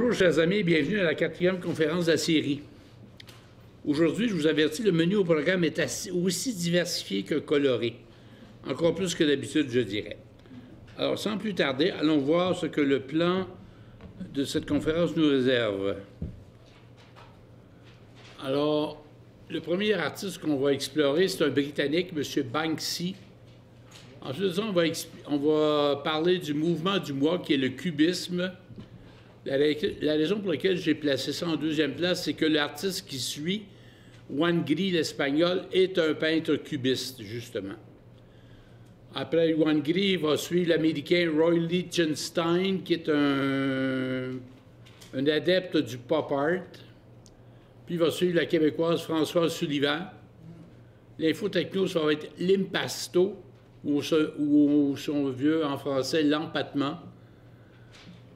Bonjour, chers amis, et bienvenue à la 4e conférence de la série. Aujourd'hui, je vous avertis, le menu au programme est aussi diversifié que coloré. Encore plus que d'habitude, je dirais. Alors, sans plus tarder, allons voir ce que le plan de cette conférence nous réserve. Alors, le premier artiste qu'on va explorer, c'est un Britannique, M. Banksy. Ensuite de ça, on va parler du mouvement du mois, qui est le cubisme. La raison pour laquelle j'ai placé ça en deuxième place, c'est que l'artiste qui suit, Juan Gris, l'Espagnol, est un peintre cubiste, justement. Après Juan Gris, va suivre l'Américain Roy Lichtenstein, qui est un adepte du pop art. Puis il va suivre la Québécoise Françoise Sullivan. L'info techno, ça va être l'impasto, ou son vieux en français, l'empattement.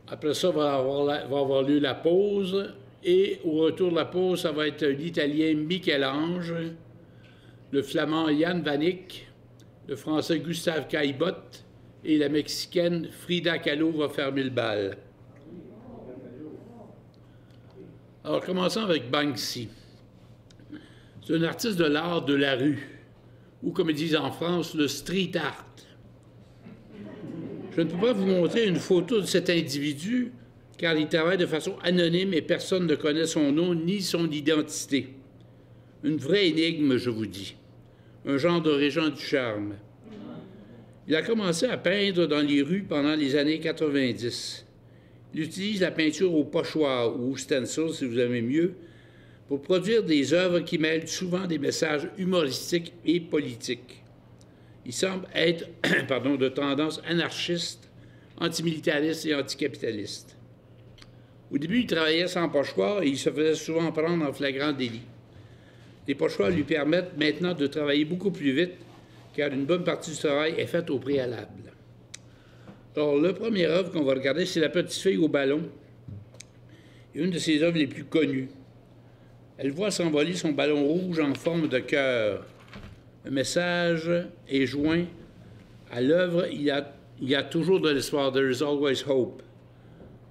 Après ça, va avoir lieu la pause. Et au retour de la pause, ça va être l'Italien Michel-Ange, le Flamand Jan Vanik, le Français Gustave Caillebotte et la Mexicaine Frida Kahlo va fermer le bal. Alors, commençons avec Banksy. C'est un artiste de l'art de la rue, ou comme ils disent en France, le street art. Je ne peux pas vous montrer une photo de cet individu, car il travaille de façon anonyme et personne ne connaît son nom ni son identité. Une vraie énigme, je vous dis. Un genre de régent du charme. Il a commencé à peindre dans les rues pendant les années 90. Il utilise la peinture au pochoir, ou stencil, si vous aimez mieux, pour produire des œuvres qui mêlent souvent des messages humoristiques et politiques. Il semble être de tendance anarchiste, antimilitariste et anticapitaliste. Au début, il travaillait sans pochoir et il se faisait souvent prendre en flagrant délit. Les pochoirs lui permettent maintenant de travailler beaucoup plus vite, car une bonne partie du travail est faite au préalable. Alors, la première œuvre qu'on va regarder, c'est La petite fille au ballon, une de ses œuvres les plus connues. Elle voit s'envoler son ballon rouge en forme de cœur. Un message est joint à l'œuvre. Il y a toujours de l'espoir. There is always hope.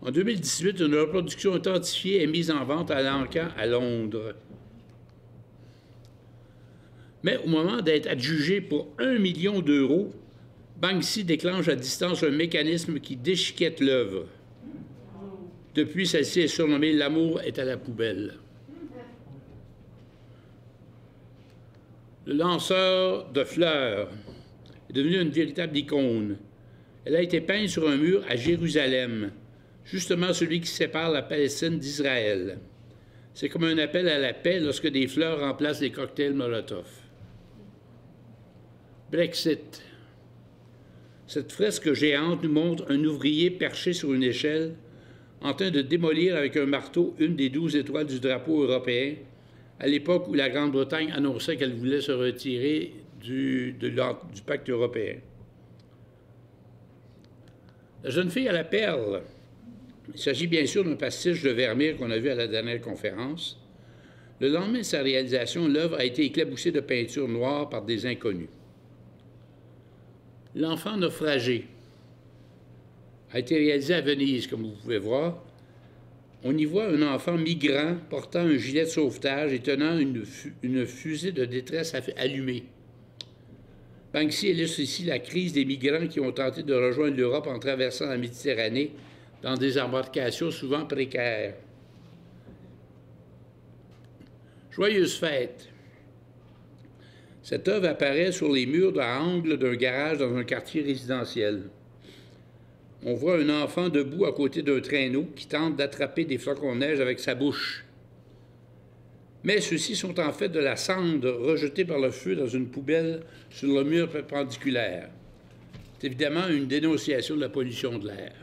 En 2018, une reproduction authentifiée est mise en vente à l'Ancan à Londres. Mais au moment d'être adjugé pour 1 million d'euros, Banksy déclenche à distance un mécanisme qui déchiquette l'œuvre. Depuis, celle-ci est surnommée « L'amour est à la poubelle ». Le lanceur de fleurs est devenu une véritable icône. Elle a été peinte sur un mur à Jérusalem, justement celui qui sépare la Palestine d'Israël. C'est comme un appel à la paix lorsque des fleurs remplacent les cocktails Molotov. Brexit. Cette fresque géante nous montre un ouvrier perché sur une échelle en train de démolir avec un marteau une des 12 étoiles du drapeau européen, à l'époque où la Grande-Bretagne annonçait qu'elle voulait se retirer du pacte européen. La jeune fille à la perle. Il s'agit bien sûr d'un pastiche de Vermeer qu'on a vu à la dernière conférence. Le lendemain de sa réalisation, l'œuvre a été éclaboussée de peinture noire par des inconnus. L'enfant naufragé a été réalisé à Venise, comme vous pouvez voir. On y voit un enfant migrant portant un gilet de sauvetage et tenant une fusée de détresse allumée. Banksy illustre ici la crise des migrants qui ont tenté de rejoindre l'Europe en traversant la Méditerranée dans des embarcations souvent précaires. Joyeuse fête. Cette œuvre apparaît sur les murs à angle d'un garage dans un quartier résidentiel. On voit un enfant debout à côté d'un traîneau qui tente d'attraper des flocons de neige avec sa bouche. Mais ceux-ci sont en fait de la cendre rejetée par le feu dans une poubelle sur le mur perpendiculaire. C'est évidemment une dénonciation de la pollution de l'air.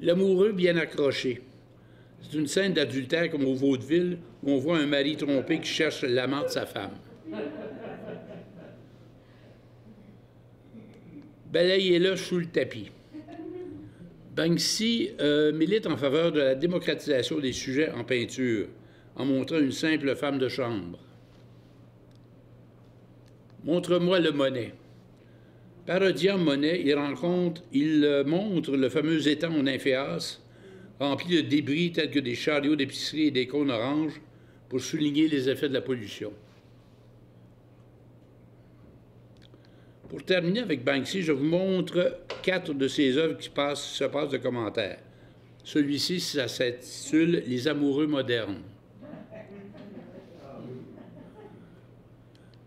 L'amoureux bien accroché. C'est une scène d'adultère comme au vaudeville où on voit un mari trompé qui cherche l'amant de sa femme. Balayez-le sous le tapis. Banksy milite en faveur de la démocratisation des sujets en peinture, en montrant une simple femme de chambre. Montre-moi le Monet. Parodiant Monet, il montre le fameux étang au Nymphéas, rempli de débris tels que des chariots d'épicerie et des cônes oranges, pour souligner les effets de la pollution. Pour terminer avec Banksy, je vous montre 4 de ses œuvres qui se passent de commentaires. Celui-ci, ça s'intitule « Les amoureux modernes ».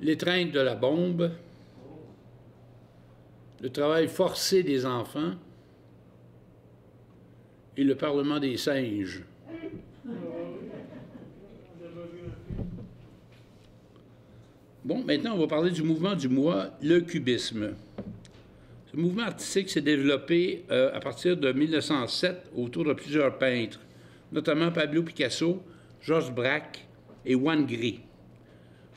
L'étreinte de la bombe, le travail forcé des enfants et le Parlement des singes. Bon, maintenant, on va parler du mouvement du mois, le cubisme. Ce mouvement artistique s'est développé à partir de 1907 autour de plusieurs peintres, notamment Pablo Picasso, Georges Braque et Juan Gris.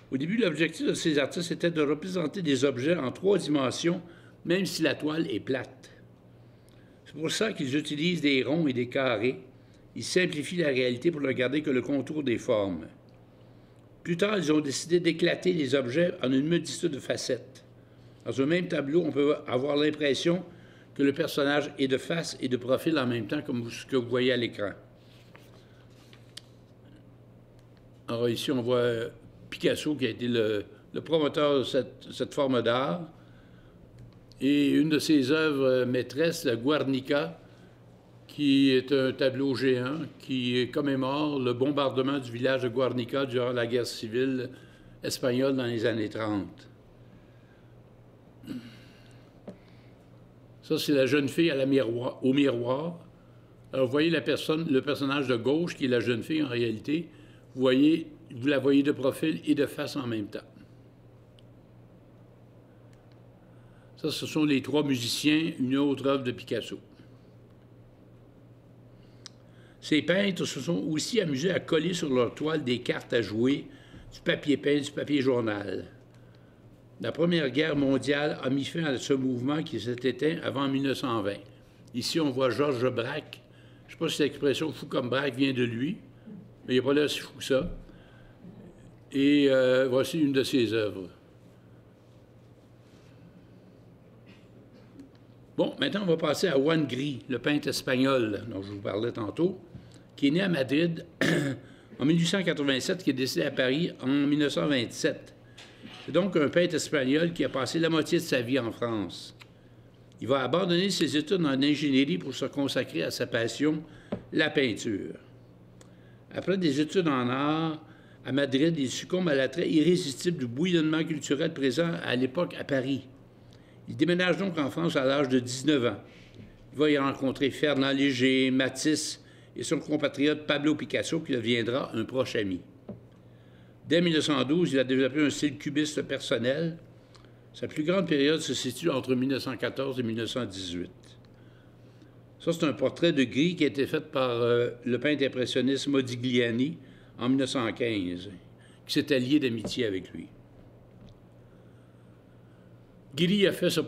Au début, l'objectif de ces artistes était de représenter des objets en 3 dimensions, même si la toile est plate. C'est pour ça qu'ils utilisent des ronds et des carrés. Ils simplifient la réalité pour ne garder que le contour des formes. Plus tard, ils ont décidé d'éclater les objets en une multitude de facettes. Dans un même tableau, on peut avoir l'impression que le personnage est de face et de profil en même temps, comme ce que vous voyez à l'écran. Alors ici, on voit Picasso qui a été le promoteur de cette forme d'art. Et une de ses œuvres maîtresses, la Guernica, qui est un tableau géant qui commémore le bombardement du village de Guernica durant la guerre civile espagnole dans les années 30. Ça, c'est la jeune fille au miroir. Alors, vous voyez le personnage de gauche, qui est la jeune fille en réalité. Vous la voyez de profil et de face en même temps. Ça, ce sont les 3 musiciens, une autre œuvre de Picasso. Ces peintres se sont aussi amusés à coller sur leur toile des cartes à jouer, du papier peint, du papier journal. La Première Guerre mondiale a mis fin à ce mouvement qui s'est éteint avant 1920. Ici, on voit Georges Braque. Je ne sais pas si l'expression « fou comme Braque » vient de lui, mais il n'est pas là si fou que ça. Et voici une de ses œuvres. Bon, maintenant, on va passer à Juan Gris, le peintre espagnol dont je vous parlais tantôt, qui est né à Madrid en 1887, qui est décédé à Paris en 1927. C'est donc un peintre espagnol qui a passé la moitié de sa vie en France. Il va abandonner ses études en ingénierie pour se consacrer à sa passion, la peinture. Après des études en art, à Madrid, il succombe à l'attrait irrésistible du bouillonnement culturel présent à l'époque à Paris. Il déménage donc en France à l'âge de 19 ans. Il va y rencontrer Fernand Léger, Matisse et son compatriote Pablo Picasso, qui deviendra un proche ami. Dès 1912, il a développé un style cubiste personnel. Sa plus grande période se situe entre 1914 et 1918. Ça, c'est un portrait de Gris qui a été fait par le peintre impressionniste Modigliani en 1915, qui s'était lié d'amitié avec lui. Gris a fait ça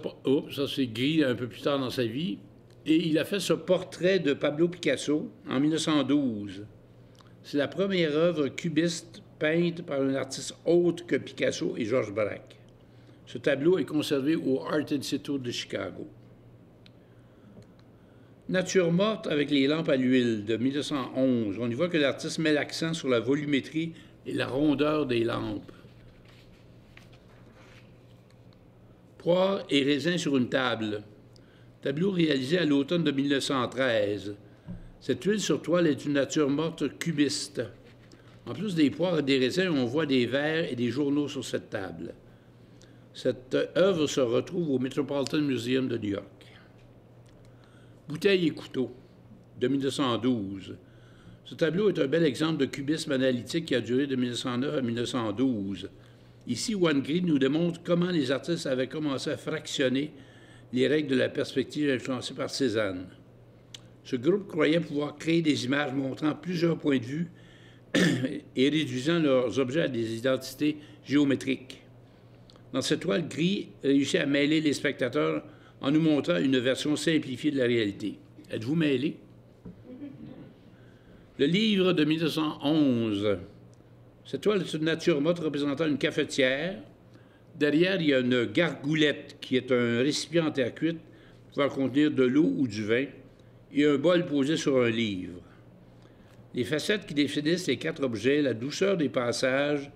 c'est Gris un peu plus tard dans sa vie, et il a fait ce portrait de Pablo Picasso en 1912. C'est la première œuvre cubiste peinte par un artiste autre que Picasso et Georges Braque. Ce tableau est conservé au Art Institute de Chicago. Nature morte avec les lampes à l'huile de 1911. On y voit que l'artiste met l'accent sur la volumétrie et la rondeur des lampes. Poire et raisin sur une table. Tableau réalisé à l'automne de 1913. Cette huile sur toile est une nature morte cubiste. En plus des poires et des raisins, on voit des verres et des journaux sur cette table. Cette œuvre se retrouve au Metropolitan Museum de New York. Bouteille et couteau, de 1912. Ce tableau est un bel exemple de cubisme analytique qui a duré de 1909 à 1912. Ici, Juan Gris nous démontre comment les artistes avaient commencé à fractionner les règles de la perspective influencées par Cézanne. Ce groupe croyait pouvoir créer des images montrant plusieurs points de vue et réduisant leurs objets à des identités géométriques. Dans cette toile, Gris réussit à mêler les spectateurs en nous montrant une version simplifiée de la réalité. Êtes-vous mêlés? Le livre de 1911. Cette toile est une nature morte représentant une cafetière. Derrière, il y a une gargoulette qui est un récipient en terre cuite pouvant contenir de l'eau ou du vin et un bol posé sur un livre. Les facettes qui définissent les 4 objets, la douceur des passages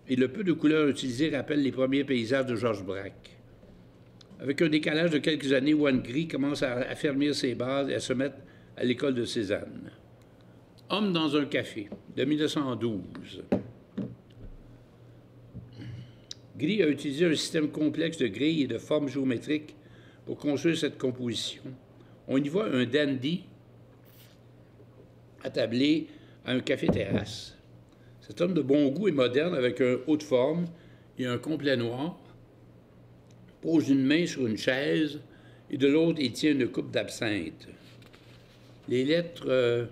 et le peu de couleurs utilisées rappellent les premiers paysages de Georges Braque. Avec un décalage de quelques années, Juan Gris commence à affermir ses bases et à se mettre à l'école de Cézanne. Homme dans un café, de 1912. Gris a utilisé un système complexe de grilles et de formes géométriques pour construire cette composition. On y voit un dandy attablé à un café-terrasse. Cet homme de bon goût et moderne, avec un haut de forme et un complet noir, pose une main sur une chaise et de l'autre, il tient une coupe d'absinthe. Les lettres, je ne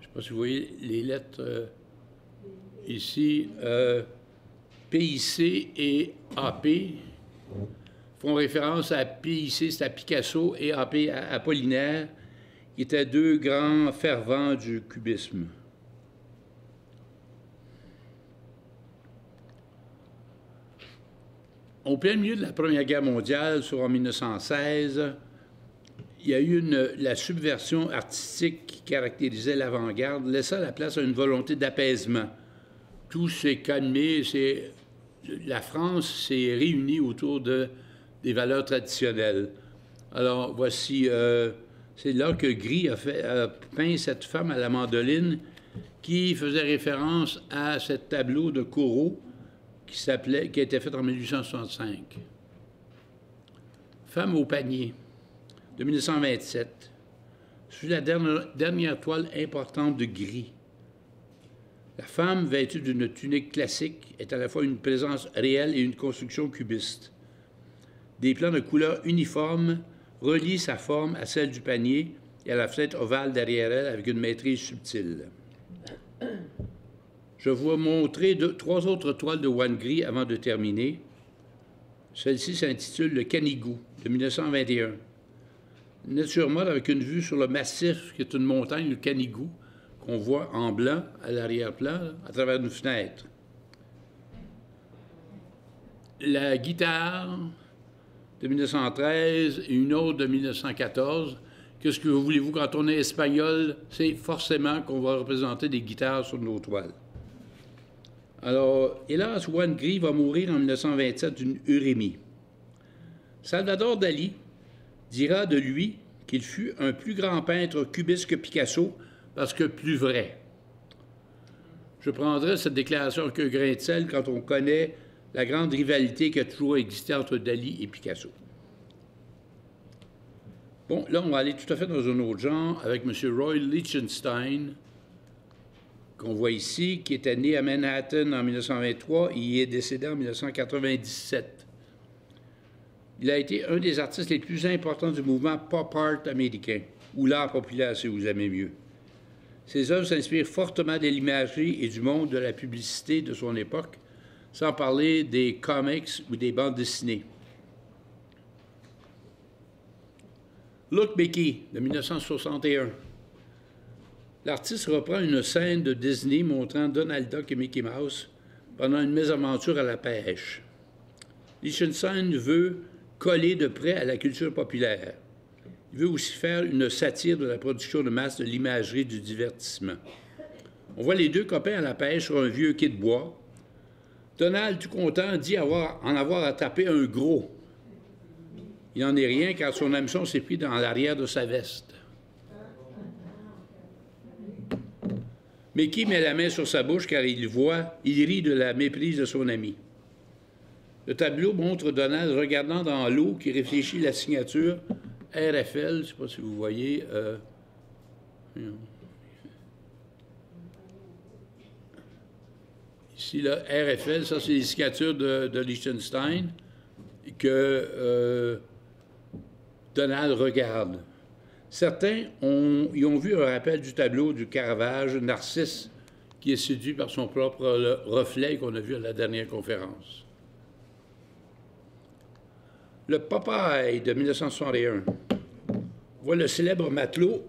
sais pas si vous voyez, les lettres ici, PIC et AP, font référence à PIC, c'est à Picasso, et AP à Apollinaire, qui étaient 2 grands fervents du cubisme. Au plein milieu de la Première Guerre mondiale, soit en 1916, il y a eu la subversion artistique qui caractérisait l'avant-garde, laissant la place à une volonté d'apaisement. Tout s'est calmé, la France s'est réunie autour des valeurs traditionnelles. Alors, voici, c'est là que Gris a peint cette femme à la mandoline qui faisait référence à ce tableau de Corot qui a été fait en 1865. Femme au panier, de 1927. C'est la dernière toile importante de Gris. La femme, vêtue d'une tunique classique, est à la fois une présence réelle et une construction cubiste. Des plans de couleurs uniformes relient sa forme à celle du panier et à la fenêtre ovale derrière elle avec une maîtrise subtile. Je vous montrer 3 autres toiles de Juan Gris avant de terminer. Celle-ci s'intitule Le Canigou, de 1921. Nature morte avec une vue sur le massif qui est une montagne, le Canigou, qu'on voit en blanc à l'arrière-plan, à travers une fenêtre. La guitare de 1913 et une autre de 1914. Qu'est-ce que voulez-vous, quand on est espagnol, c'est forcément qu'on va représenter des guitares sur nos toiles. Alors, hélas, Juan Gris va mourir en 1927 d'une urémie. Salvador Dali dira de lui qu'il fut un plus grand peintre cubiste que Picasso, parce que plus vrai. Je prendrai cette déclaration avec un grain de sel quand on connaît la grande rivalité qui a toujours existé entre Dali et Picasso. Bon, là, on va aller tout à fait dans un autre genre avec M. Roy Lichtenstein, qu'on voit ici, qui était né à Manhattan en 1923 et il est décédé en 1997. Il a été un des artistes les plus importants du mouvement pop art américain, ou l'art populaire, si vous aimez mieux. Ses œuvres s'inspirent fortement de l'imagerie et du monde de la publicité de son époque, sans parler des comics ou des bandes dessinées. Look Mickey, de 1961. L'artiste reprend une scène de Disney montrant Donald Duck et Mickey Mouse pendant une mésaventure à la pêche. Lichtenstein veut coller de près à la culture populaire. Il veut aussi faire une satire de la production de masse de l'imagerie du divertissement. On voit les 2 copains à la pêche sur un vieux quai de bois. Donald, tout content, dit en avoir attrapé un gros. Il n'en est rien car son hameçon s'est pris dans l'arrière de sa veste. Mickey met la main sur sa bouche car il rit de la méprise de son ami. Le tableau montre Donald regardant dans l'eau qui réfléchit la signature RFL, je ne sais pas si vous voyez. Ici, là, RFL, ça, c'est les signatures de Lichtenstein que Donald regarde. Certains y ont vu un rappel du tableau du Caravage, Narcisse, qui est séduit par son propre reflet qu'on a vu à la dernière conférence. Le Popeye de 1961. On voit le célèbre matelot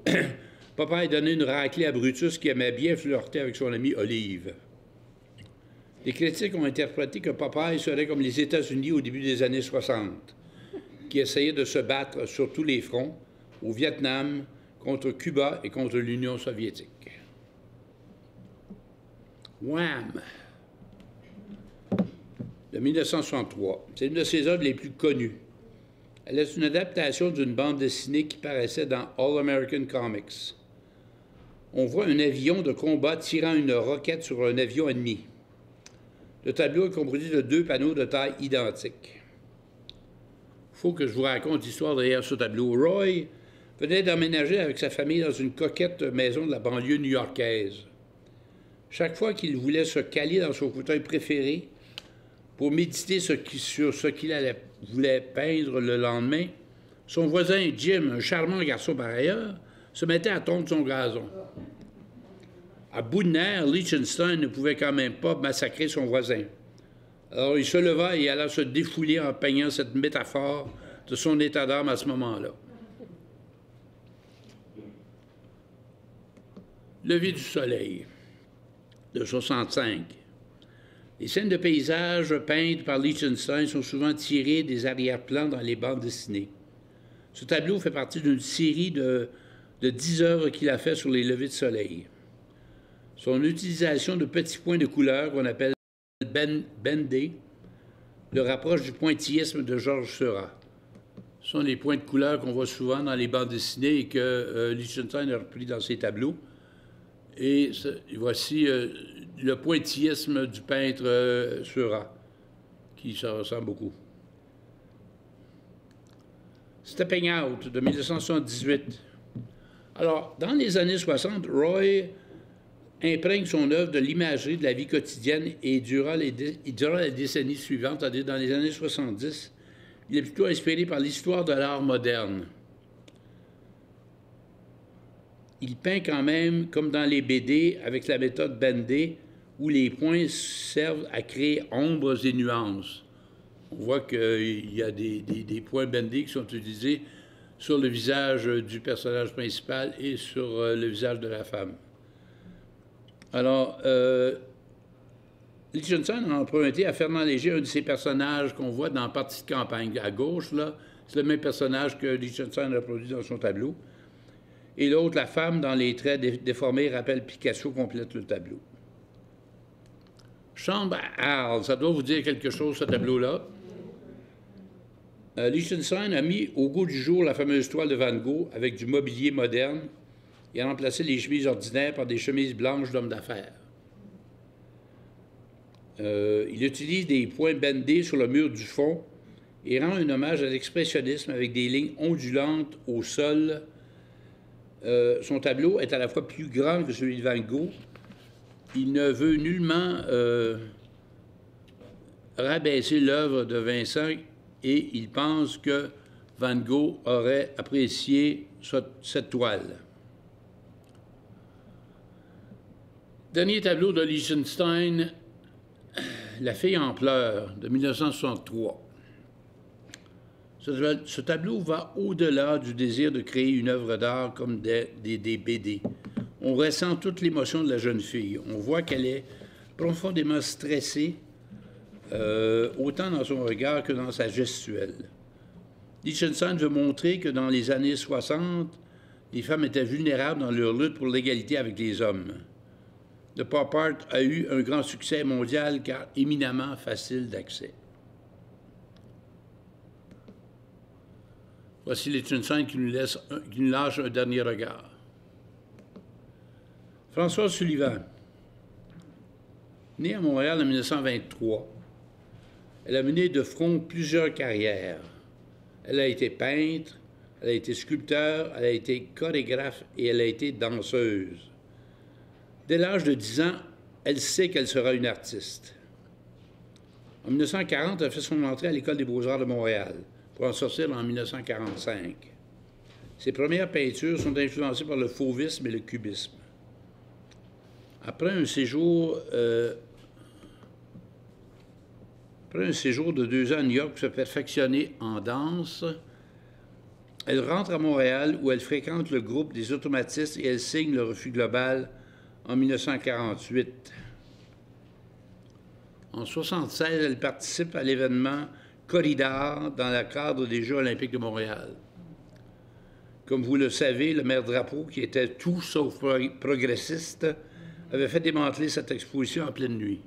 Popeye donner une raclée à Brutus qui aimait bien flirter avec son ami Olive. Les critiques ont interprété que Popeye serait comme les États-Unis au début des années 60, qui essayaient de se battre sur tous les fronts, au Vietnam, contre Cuba et contre l'Union soviétique. Wham! De 1963. C'est une de ses œuvres les plus connues. Elle est une adaptation d'une bande dessinée qui paraissait dans All American Comics. On voit un avion de combat tirant une roquette sur un avion ennemi. Le tableau est composé de 2 panneaux de taille identique. Il faut que je vous raconte l'histoire derrière ce tableau. Roy venait d'emménager avec sa famille dans une coquette maison de la banlieue new-yorkaise. Chaque fois qu'il voulait se caler dans son fauteuil préféré pour méditer sur ce qu'il voulait peindre le lendemain, son voisin Jim, un charmant garçon par ailleurs, se mettait à tondre son gazon. À bout de nerfs, Lichtenstein ne pouvait quand même pas massacrer son voisin. Alors il se leva et alla se défouler en peignant cette métaphore de son état d'âme à ce moment-là. Lever du soleil, de 65. Les scènes de paysage peintes par Lichtenstein sont souvent tirées des arrière-plans dans les bandes dessinées. Ce tableau fait partie d'une série de 10 œuvres qu'il a fait sur les levées de soleil. Son utilisation de petits points de couleur qu'on appelle bendés le rapproche du pointillisme de Georges Seurat. Ce sont les points de couleur qu'on voit souvent dans les bandes dessinées et que Lichtenstein a repris dans ses tableaux. Et voici le pointillisme du peintre Seurat, qui se ressemble beaucoup. Stepping Out, de 1978. Alors, dans les années 60, Roy imprègne son œuvre de l'imagerie de la vie quotidienne et durant la décennie suivante, c'est-à-dire dans les années 70, il est plutôt inspiré par l'histoire de l'art moderne. Il peint quand même, comme dans les BD, avec la méthode bendée, où les points servent à créer ombres et nuances. On voit qu'il y a des points bendés qui sont utilisés sur le visage du personnage principal et sur le visage de la femme. Alors, Lichtenstein a emprunté à Fernand Léger un de ses personnages qu'on voit dans Partie de campagne. À gauche, là, c'est le même personnage que Lichtenstein a produit dans son tableau. Et l'autre, la femme, dans les traits déformés, rappelle Picasso, complète le tableau. Chambre à Arles, ça doit vous dire quelque chose, ce tableau-là. Lichtenstein a mis au goût du jour la fameuse toile de Van Gogh avec du mobilier moderne et a remplacé les chemises ordinaires par des chemises blanches d'hommes d'affaires. Il utilise des points bendés sur le mur du fond et rend un hommage à l'expressionnisme avec des lignes ondulantes au sol. Son tableau est à la fois plus grand que celui de Van Gogh. Il ne veut nullement rabaisser l'œuvre de Vincent et il pense que Van Gogh aurait apprécié cette toile. Dernier tableau de Lichtenstein, La fille en pleurs, de 1963. Ce tableau va au-delà du désir de créer une œuvre d'art comme des BD. On ressent toute l'émotion de la jeune fille. On voit qu'elle est profondément stressée, autant dans son regard que dans sa gestuelle. Lichtenstein veut montrer que dans les années 60, les femmes étaient vulnérables dans leur lutte pour l'égalité avec les hommes. The Pop Art a eu un grand succès mondial car éminemment facile d'accès. Voici Lichtenstein qui nous lâche un dernier regard. Françoise Sullivan, née à Montréal en 1923, elle a mené de front plusieurs carrières. Elle a été peintre, elle a été sculpteur, elle a été chorégraphe et elle a été danseuse. Dès l'âge de 10 ans, elle sait qu'elle sera une artiste. En 1940, elle fait son entrée à l'École des beaux-arts de Montréal, pour en sortir en 1945. Ses premières peintures sont influencées par le fauvisme et le cubisme. Après un séjour de 2 ans à New York pour se perfectionner en danse, elle rentre à Montréal où elle fréquente le groupe des automatistes et elle signe le Refus global en 1948. En 1976, elle participe à l'événement Corridor dans le cadre des Jeux olympiques de Montréal. Comme vous le savez, le maire Drapeau, qui était tout sauf progressiste, avait fait démanteler cette exposition en pleine nuit.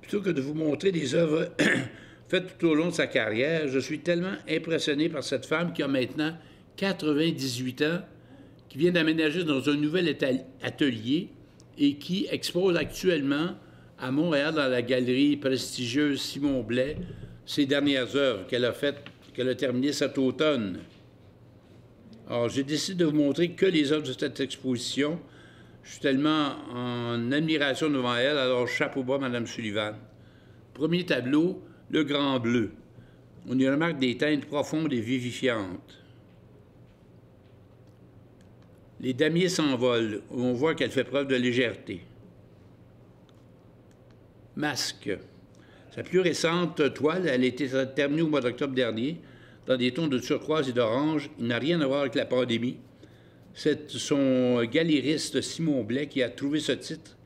Plutôt que de vous montrer des œuvres faites tout au long de sa carrière, je suis tellement impressionné par cette femme qui a maintenant 98 ans, qui vient d'aménager dans un nouvel atelier et qui expose actuellement à Montréal, dans la galerie prestigieuse Simon Blais, ses dernières œuvres qu'elle a terminées cet automne. Alors, j'ai décidé de vous montrer que les œuvres de cette exposition. Je suis tellement en admiration devant elle, alors chapeau bas, Mme Sullivan. Premier tableau, le Grand Bleu. On y remarque des teintes profondes et vivifiantes. Les damiers s'envolent, où on voit qu'elle fait preuve de légèreté. Masque. Sa plus récente toile, elle a été terminée au mois d'octobre dernier, dans des tons de turquoise et d'orange. Il n'a rien à voir avec la pandémie. C'est son galériste Simon Blais qui a trouvé ce titre,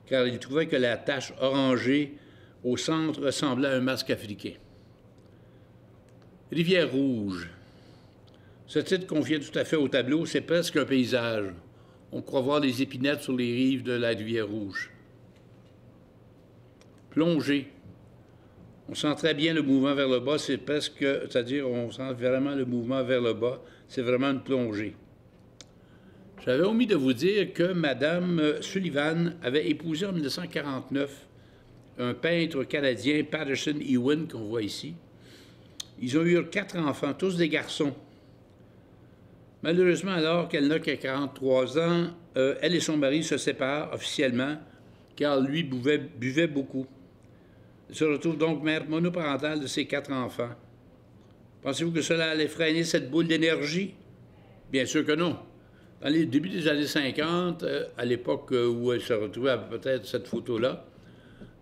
car il trouvait que la tache orangée au centre ressemblait à un masque africain. Rivière Rouge. Ce titre convient tout à fait au tableau, c'est presque un paysage. On croit voir des épinettes sur les rives de la rivière Rouge. Plongée. On sent très bien le mouvement vers le bas, c'est-à-dire on sent vraiment le mouvement vers le bas, c'est vraiment une plongée. J'avais omis de vous dire que Mme Sullivan avait épousé en 1949 un peintre canadien, Patterson Ewan, qu'on voit ici. Ils ont eu 4 enfants, tous des garçons. Malheureusement, alors qu'elle n'a que 43 ans, elle et son mari se séparent officiellement, car lui buvait beaucoup. Elle se retrouve donc mère monoparentale de ses 4 enfants. Pensez-vous que cela allait freiner cette boule d'énergie? Bien sûr que non. Dans les débuts des années 50, à l'époque où elle se retrouvait à peut-être cette photo-là,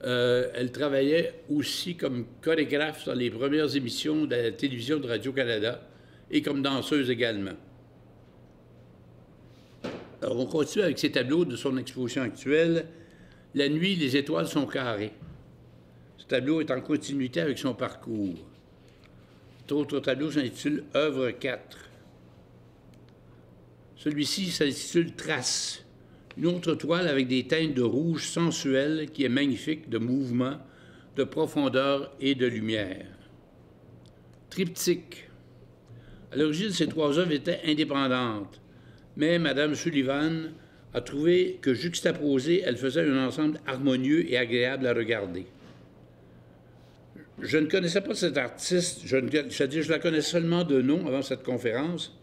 elle travaillait aussi comme chorégraphe dans les premières émissions de la télévision de Radio-Canada et comme danseuse également. Alors, on continue avec ces tableaux de son exposition actuelle. La nuit, les étoiles sont carrées. Ce tableau est en continuité avec son parcours. L'autre tableau s'intitule « Œuvre 4 ». Celui-ci s'intitule « Traces ». Une autre toile avec des teintes de rouge sensuel qui est magnifique, de mouvement, de profondeur et de lumière. Triptyque. À l'origine, ces 3 œuvres étaient indépendantes, mais Mme Sullivan a trouvé que juxtaposées, elles faisaient un ensemble harmonieux et agréable à regarder. Je ne connaissais pas cet artiste, je la connais seulement de nom avant cette conférence,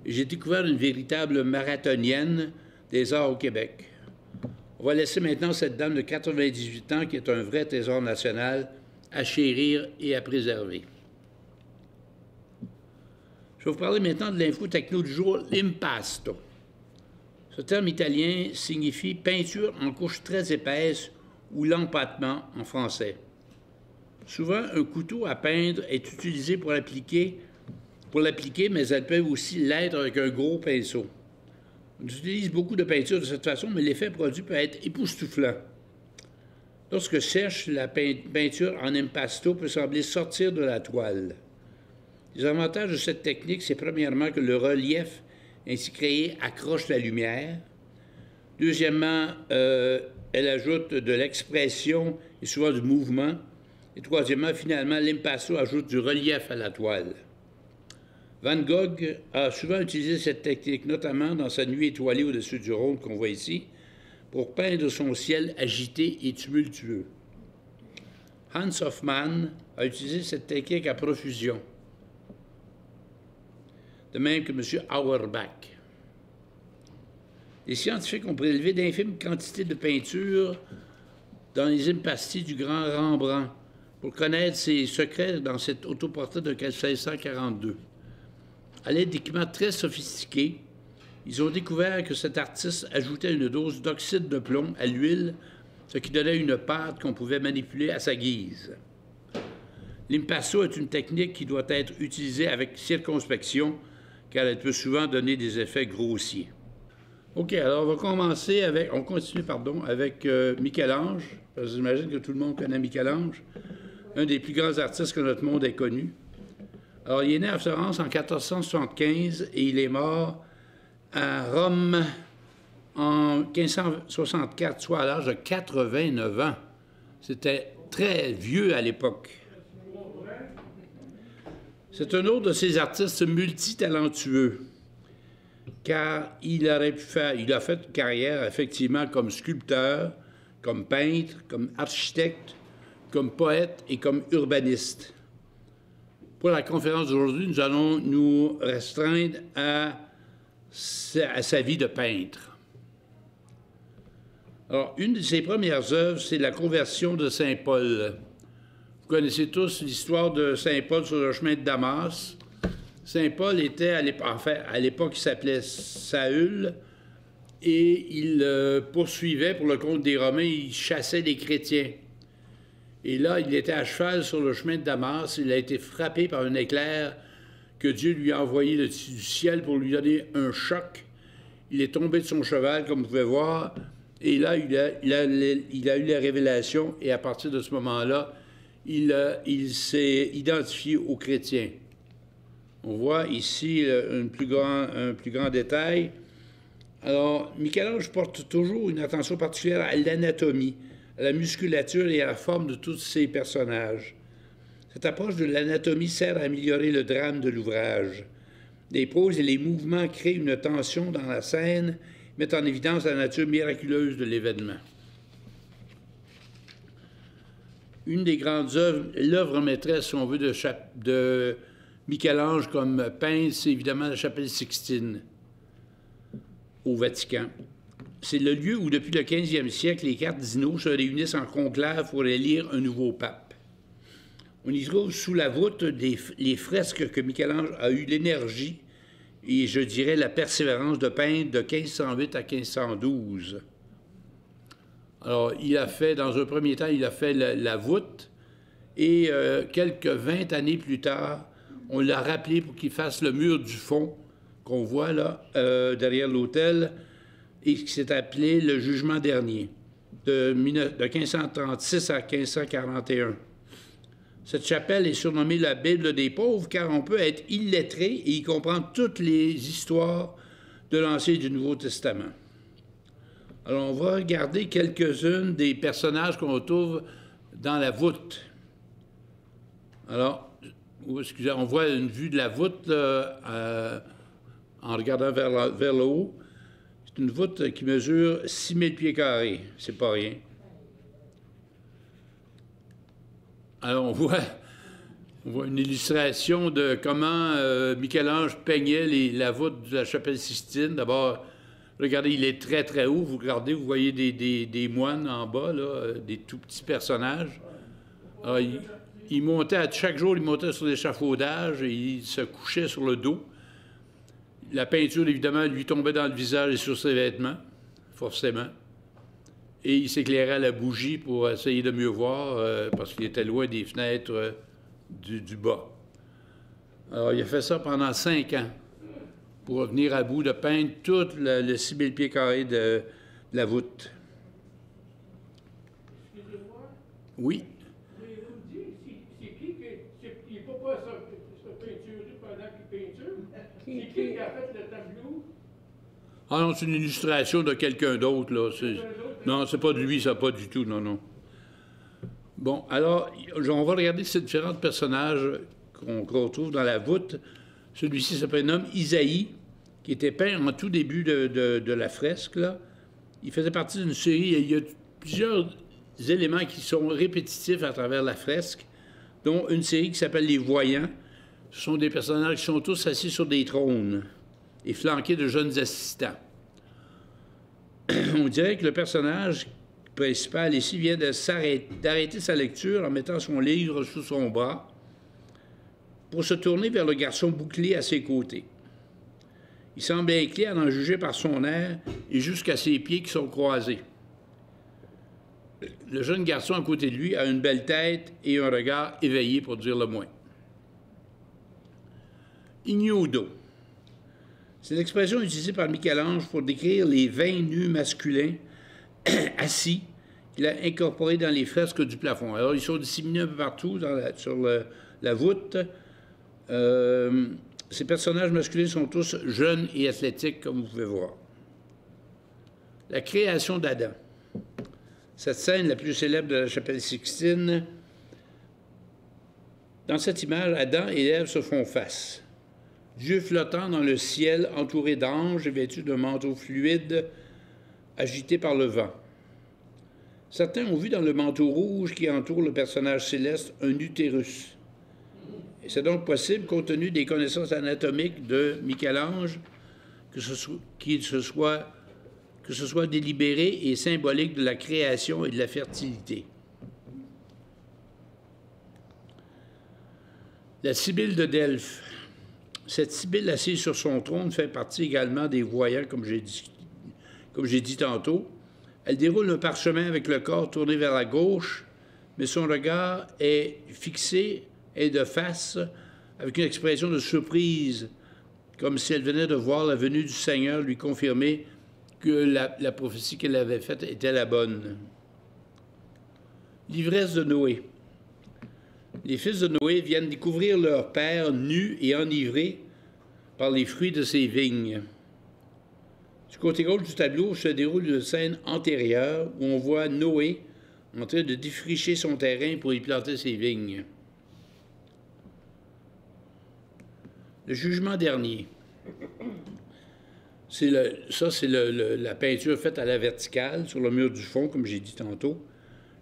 et j'ai découvert une véritable marathonienne des arts au Québec. On va laisser maintenant cette dame de 98 ans, qui est un vrai trésor national, à chérir et à préserver. Je vais vous parler maintenant de l'info techno du jour, l'impasto. Ce terme italien signifie peinture en couche très épaisse ou l'empattement en français. Souvent, un couteau à peindre est utilisé pour l'appliquer, mais elles peuvent aussi l'être avec un gros pinceau. On utilise beaucoup de peinture de cette façon, mais l'effet produit peut être époustouflant. Lorsque sèche, la peinture en impasto peut sembler sortir de la toile. Les avantages de cette technique, c'est premièrement que le relief ainsi créé accroche la lumière. Deuxièmement, elle ajoute de l'expression et souvent du mouvement. Et troisièmement, finalement, l'impasto ajoute du relief à la toile. Van Gogh a souvent utilisé cette technique, notamment dans sa nuit étoilée au-dessus du Rhône qu'on voit ici, pour peindre son ciel agité et tumultueux. Hans Hofmann a utilisé cette technique à profusion, de même que M. Auerbach. Les scientifiques ont prélevé d'infimes quantités de peinture dans les impastis du grand Rembrandt pour connaître ses secrets dans cet autoportrait de 1642. À l'aide d'équipements très sophistiqués, ils ont découvert que cet artiste ajoutait une dose d'oxyde de plomb à l'huile, ce qui donnait une pâte qu'on pouvait manipuler à sa guise. L'impasto est une technique qui doit être utilisée avec circonspection, car elle peut souvent donner des effets grossiers. OK, alors on continue, pardon, avec Michel-Ange, parce que j'imagine que tout le monde connaît Michel-Ange, un des plus grands artistes que notre monde ait connu. Alors, il est né à Florence en 1475 et il est mort à Rome en 1564, soit à l'âge de 89 ans. C'était très vieux à l'époque. C'est un autre de ces artistes multitalentueux, car il a fait une carrière effectivement comme sculpteur, comme peintre, comme architecte, comme poète et comme urbaniste. Pour la conférence d'aujourd'hui, nous allons nous restreindre à sa vie de peintre. Alors, une de ses premières œuvres, c'est la conversion de Saint Paul. Vous connaissez tous l'histoire de Saint Paul sur le chemin de Damas. Saint Paul était, à l'époque, il s'appelait Saül, et il poursuivait pour le compte des Romains, il chassait les chrétiens. Et là, il était à cheval sur le chemin de Damas, il a été frappé par un éclair que Dieu lui a envoyé du ciel pour lui donner un choc. Il est tombé de son cheval, comme vous pouvez voir, et là, il a eu la révélation, et à partir de ce moment-là, il s'est identifié aux chrétiens. On voit ici un plus grand détail. Alors, Michel-Ange porte toujours une attention particulière à l'anatomie, à la musculature et à la forme de tous ses personnages. Cette approche de l'anatomie sert à améliorer le drame de l'ouvrage. Les poses et les mouvements créent une tension dans la scène, mettent en évidence la nature miraculeuse de l'événement. Une des grandes œuvres, l'œuvre maîtresse, si on veut, de Michel-Ange comme peintre, c'est évidemment la chapelle Sixtine au Vatican. C'est le lieu où, depuis le 15e siècle, les cardinaux se réunissent en conclave pour élire un nouveau pape. On y trouve sous la voûte les fresques que Michel-Ange a eu l'énergie et, je dirais, la persévérance de peindre de 1508 à 1512. Alors, il a fait, dans un premier temps, il a fait la voûte, et quelques 20 années plus tard, on l'a rappelé pour qu'il fasse le mur du fond qu'on voit là, derrière l'autel, et qui s'est appelé le Jugement dernier, de 1536 à 1541. Cette chapelle est surnommée la Bible des pauvres, car on peut être illettré et y comprendre toutes les histoires de l'Ancien et du Nouveau Testament. Alors, on va regarder quelques-unes des personnages qu'on retrouve dans la voûte. Alors, excusez, on voit une vue de la voûte là, en regardant vers le haut. C'est une voûte qui mesure 6000 pieds carrés. C'est pas rien. Alors, on voit une illustration de comment Michel-Ange peignait la voûte de la chapelle Sixtine. D'abord, regardez, il est très, très haut. Vous regardez, vous voyez des moines en bas, là, des tout petits personnages. Alors, il montait, chaque jour, il montait sur l'échafaudage et il se couchait sur le dos. La peinture, évidemment, lui tombait dans le visage et sur ses vêtements, forcément. Et il s'éclairait à la bougie pour essayer de mieux voir, parce qu'il était loin des fenêtres du bas. Alors, il a fait ça pendant 5 ans, pour venir à bout de peindre tout le 6000 pieds carrés de la voûte. Excusez-moi. Oui. Vous dites, c'est qui il ne peut pas se peinturer pendant qu'il peinture? C'est qui a fait le tableau? Ah non, c'est une illustration de quelqu'un d'autre, là. Non, c'est pas de lui, ça, pas du tout, non, non. Bon, alors, on va regarder ces différents personnages qu'on retrouve dans la voûte. Celui-ci s'appelle un homme Isaïe, qui était peint en tout début de la fresque, là. Il faisait partie d'une série, il y a plusieurs éléments qui sont répétitifs à travers la fresque, dont une série qui s'appelle Les Voyants. Ce sont des personnages qui sont tous assis sur des trônes et flanqués de jeunes assistants. On dirait que le personnage principal ici vient d'arrêter sa lecture en mettant son livre sous son bras pour se tourner vers le garçon bouclé à ses côtés. Il semble inquiet à en juger par son air et jusqu'à ses pieds qui sont croisés. Le jeune garçon à côté de lui a une belle tête et un regard éveillé, pour dire le moins. Ignudo. C'est l'expression utilisée par Michel-Ange pour décrire les 20 nus masculins assis qu'il a incorporés dans les fresques du plafond. Alors, ils sont disséminés un peu partout sur la voûte. Ces personnages masculins sont tous jeunes et athlétiques, comme vous pouvez voir. La création d'Adam. Cette scène la plus célèbre de la chapelle Sixtine. Dans cette image, Adam et Ève se font face. Dieu flottant dans le ciel, entouré d'anges et vêtu d'un manteau fluide, agité par le vent. Certains ont vu dans le manteau rouge qui entoure le personnage céleste un utérus. C'est donc possible, compte tenu des connaissances anatomiques de Michel-Ange, que ce soit délibéré et symbolique de la création et de la fertilité. La Sibylle de Delphes. Cette Sibylle assise sur son trône fait partie également des voyants, comme j'ai dit tantôt. Elle déroule un parchemin avec le corps tourné vers la gauche, mais son regard est fixé et de face, avec une expression de surprise, comme si elle venait de voir la venue du Seigneur lui confirmer que la prophétie qu'elle avait faite était la bonne. L'ivresse de Noé. Les fils de Noé viennent découvrir leur père nu et enivré par les fruits de ses vignes. Du côté gauche du tableau se déroule une scène antérieure où on voit Noé en train de défricher son terrain pour y planter ses vignes. Le jugement dernier. C'est la peinture faite à la verticale sur le mur du fond, comme j'ai dit tantôt.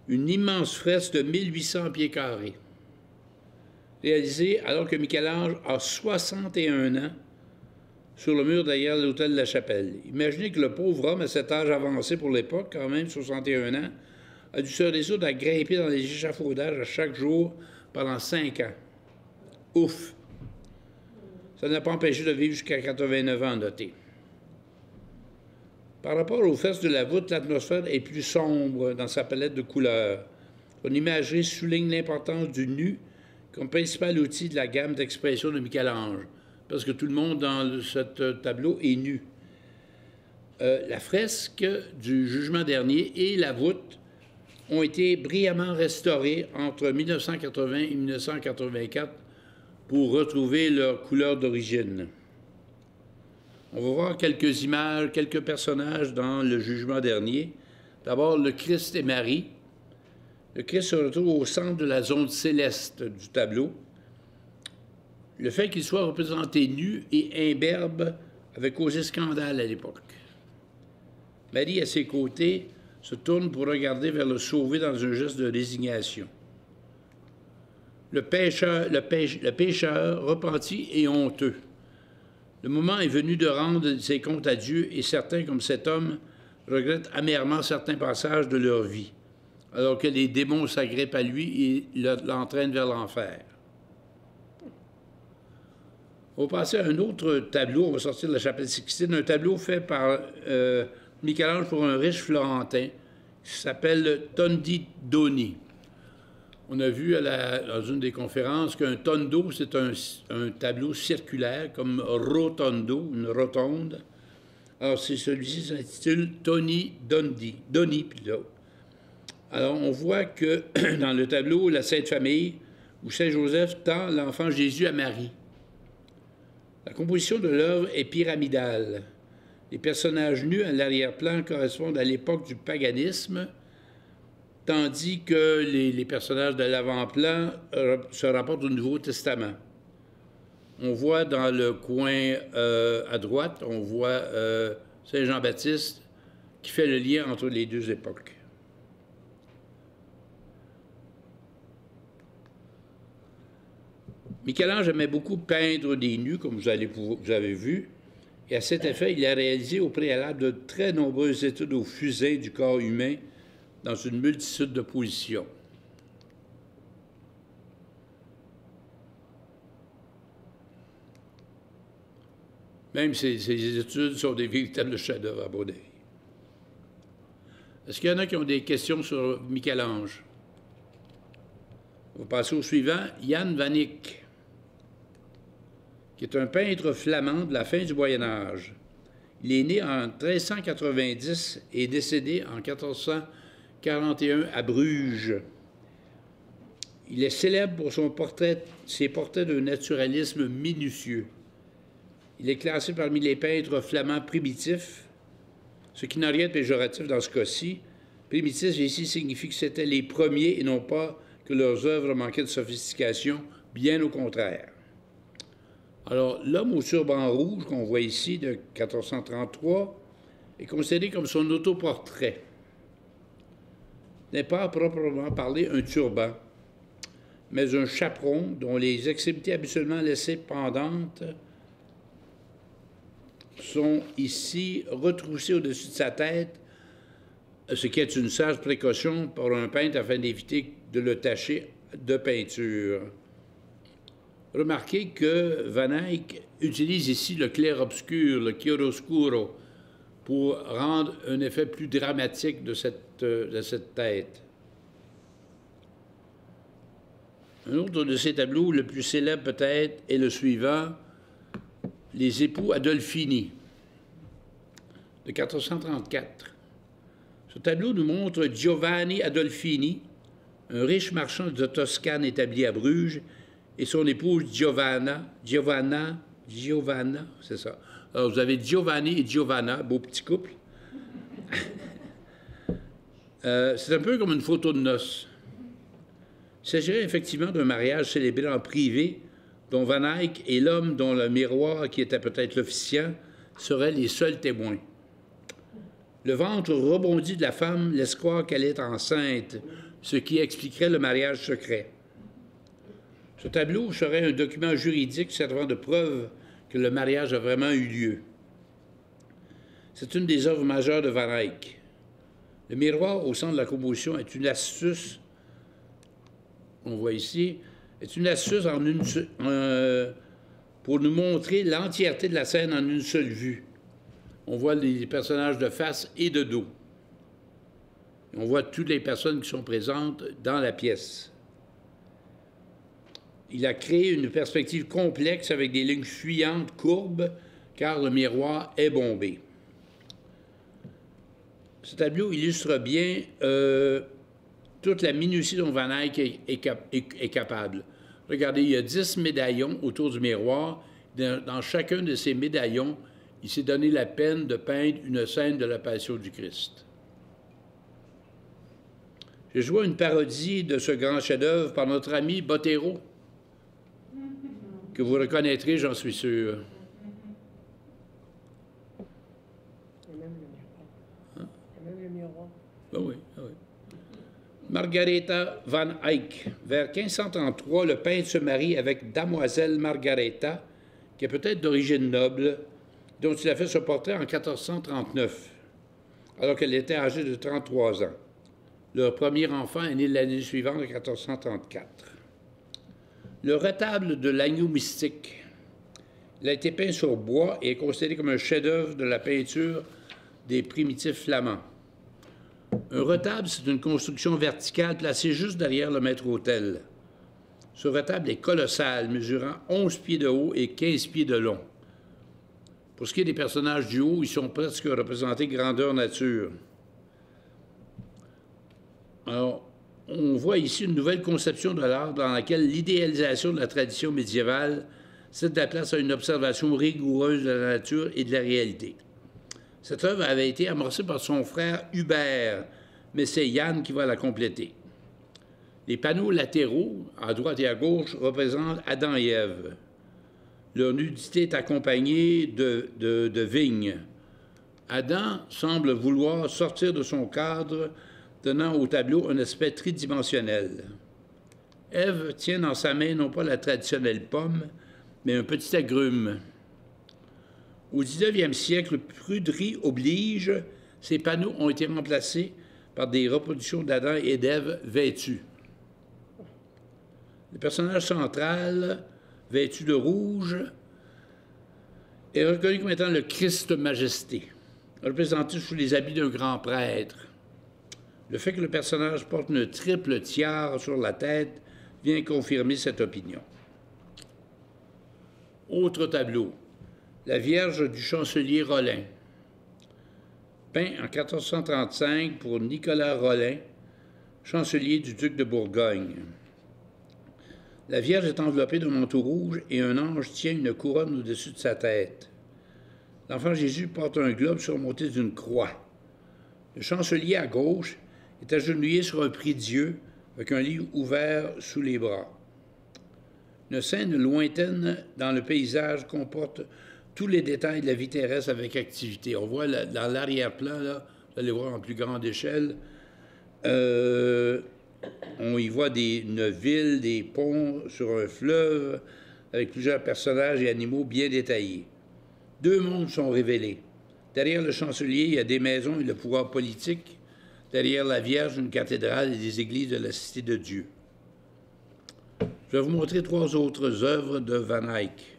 Une immense fresque de 1800 pieds carrés, réalisée alors que Michel-Ange a 61 ans sur le mur derrière l'autel de la chapelle. Imaginez que le pauvre homme, à cet âge avancé pour l'époque, quand même 61 ans, a dû se résoudre à grimper dans les échafaudages à chaque jour pendant 5 ans. Ouf! Ça n'a pas empêché de vivre jusqu'à 89 ans, notez. Par rapport aux fesses de la voûte, l'atmosphère est plus sombre dans sa palette de couleurs. Son imagerie souligne l'importance du nu comme principal outil de la gamme d'expression de Michel-Ange, parce que tout le monde dans ce tableau est nu. La fresque du jugement dernier et la voûte ont été brillamment restaurées entre 1980 et 1984 pour retrouver leur couleur d'origine. On va voir quelques images, quelques personnages dans le jugement dernier. D'abord, le Christ et Marie. Le Christ se retrouve au centre de la zone céleste du tableau. Le fait qu'il soit représenté nu et imberbe avait causé scandale à l'époque. Marie, à ses côtés, se tourne pour regarder vers le sauvé dans un geste de résignation. Le pécheur repenti et honteux. Le moment est venu de rendre ses comptes à Dieu et certains, comme cet homme, regrettent amèrement certains passages de leur vie, alors que les démons s'agrippent à lui et l'entraînent vers l'enfer. On va passer à un autre tableau, on va sortir de la chapelle Sixtine, un tableau fait par Michel-Ange pour un riche florentin qui s'appelle Tondi Doni. On a vu dans une des conférences qu'un tondo, c'est un tableau circulaire, comme rotondo, une rotonde. Alors, celui-ci s'intitule Tony Doni plutôt. Alors, on voit que dans le tableau, la Sainte Famille, où Saint Joseph tend l'enfant Jésus à Marie. La composition de l'œuvre est pyramidale. Les personnages nus à l'arrière-plan correspondent à l'époque du paganisme, tandis que les personnages de l'avant-plan se rapportent au Nouveau Testament. On voit dans le coin à droite, on voit Saint Jean-Baptiste qui fait le lien entre les deux époques. Michel-Ange aimait beaucoup peindre des nus, comme vous avez vu, et à cet effet, il a réalisé au préalable de très nombreuses études au fusain du corps humain dans une multitude de positions. Même ces études sont des véritables chefs-d'œuvre à mon avis. Est-ce qu'il y en a qui ont des questions sur Michel-Ange? On va passer au suivant, Jan van Eyck. qui est un peintre flamand de la fin du Moyen Âge. Il est né en 1390 et décédé en 1441 à Bruges. Il est célèbre pour ses portraits d'un naturalisme minutieux. Il est classé parmi les peintres flamands primitifs, ce qui n'a rien de péjoratif dans ce cas-ci. Primitif ici signifie que c'était les premiers et non pas que leurs œuvres manquaient de sophistication, bien au contraire. Alors, l'homme au turban rouge qu'on voit ici de 1433 est considéré comme son autoportrait. N'est pas à proprement parler un turban, mais un chaperon dont les extrémités habituellement laissées pendantes sont ici retroussées au-dessus de sa tête, ce qui est une sage précaution pour un peintre afin d'éviter de le tacher de peinture. Remarquez que Van Eyck utilise ici le clair-obscur, le chiaroscuro, pour rendre un effet plus dramatique de cette tête. Un autre de ces tableaux, le plus célèbre peut-être, est le suivant, Les époux Adolfini, de 1434. Ce tableau nous montre Giovanni Adolfini, un riche marchand de Toscane établi à Bruges, et son épouse Giovanna, c'est ça. Alors, vous avez Giovanni et Giovanna, beau petit couple. C'est un peu comme une photo de noces. Il s'agirait effectivement d'un mariage célébré en privé, dont Van Eyck et l'homme dont le miroir, qui était peut-être l'officiant, seraient les seuls témoins. Le ventre rebondi de la femme laisse croire qu'elle est enceinte, ce qui expliquerait le mariage secret. Ce tableau serait un document juridique servant de preuve que le mariage a vraiment eu lieu. C'est une des œuvres majeures de Van Eyck. Le miroir au centre de la composition est une astuce, on voit ici, est une astuce pour nous montrer l'entièreté de la scène en une seule vue. On voit les personnages de face et de dos. On voit toutes les personnes qui sont présentes dans la pièce. Il a créé une perspective complexe avec des lignes fuyantes, courbes, car le miroir est bombé. Ce tableau illustre bien toute la minutie dont Van Eyck est capable. Regardez, il y a 10 médaillons autour du miroir. Dans chacun de ces médaillons, il s'est donné la peine de peindre une scène de la Passion du Christ. J'ai joué une parodie de ce grand chef-d'œuvre par notre ami Bottero, que vous reconnaîtrez, j'en suis sûr. Il y a même le miroir. Hein? Il y a même le miroir. Ben oui, ben oui. Margaretha Van Eyck. Vers 1533, le peintre se marie avec Damoiselle Margaretha, qui est peut-être d'origine noble, dont il a fait ce portrait en 1439, alors qu'elle était âgée de 33 ans. Leur premier enfant est né l'année suivante, en 1434. Le retable de l'agneau mystique. Il a été peint sur bois et est considéré comme un chef-d'œuvre de la peinture des primitifs flamands. Un retable, c'est une construction verticale placée juste derrière le maître-autel. Ce retable est colossal, mesurant 11 pieds de haut et 15 pieds de long. Pour ce qui est des personnages du haut, ils sont presque représentés grandeur nature. Alors, on voit ici une nouvelle conception de l'art dans laquelle l'idéalisation de la tradition médiévale cède la place à une observation rigoureuse de la nature et de la réalité. Cette œuvre avait été amorcée par son frère Hubert, mais c'est Yann qui va la compléter. Les panneaux latéraux, à droite et à gauche, représentent Adam et Ève. Leur nudité est accompagnée de vignes. Adam semble vouloir sortir de son cadre, donnant au tableau un aspect tridimensionnel. Ève tient dans sa main non pas la traditionnelle pomme, mais un petit agrume. Au 19e siècle, pruderie oblige, ces panneaux ont été remplacés par des reproductions d'Adam et d'Ève vêtus. Le personnage central, vêtu de rouge, est reconnu comme étant le Christ Majesté, représenté sous les habits d'un grand prêtre. Le fait que le personnage porte une triple tiare sur la tête vient confirmer cette opinion. Autre tableau. La Vierge du chancelier Rollin. Peint en 1435 pour Nicolas Rollin, chancelier du duc de Bourgogne. La Vierge est enveloppée d'un manteau rouge et un ange tient une couronne au-dessus de sa tête. L'enfant Jésus porte un globe surmonté d'une croix. Le chancelier à gauche est agenouillé sur un prie-dieu avec un livre ouvert sous les bras. Une scène lointaine dans le paysage comporte tous les détails de la vie terrestre avec activité. On voit dans l'arrière-plan, là, vous allez voir en plus grande échelle, on y voit une ville, des ponts sur un fleuve, avec plusieurs personnages et animaux bien détaillés. Deux mondes sont révélés. Derrière le chancelier, il y a des maisons et le pouvoir politique. Derrière la Vierge, une cathédrale et des églises de la Cité de Dieu. Je vais vous montrer trois autres œuvres de Van Eyck.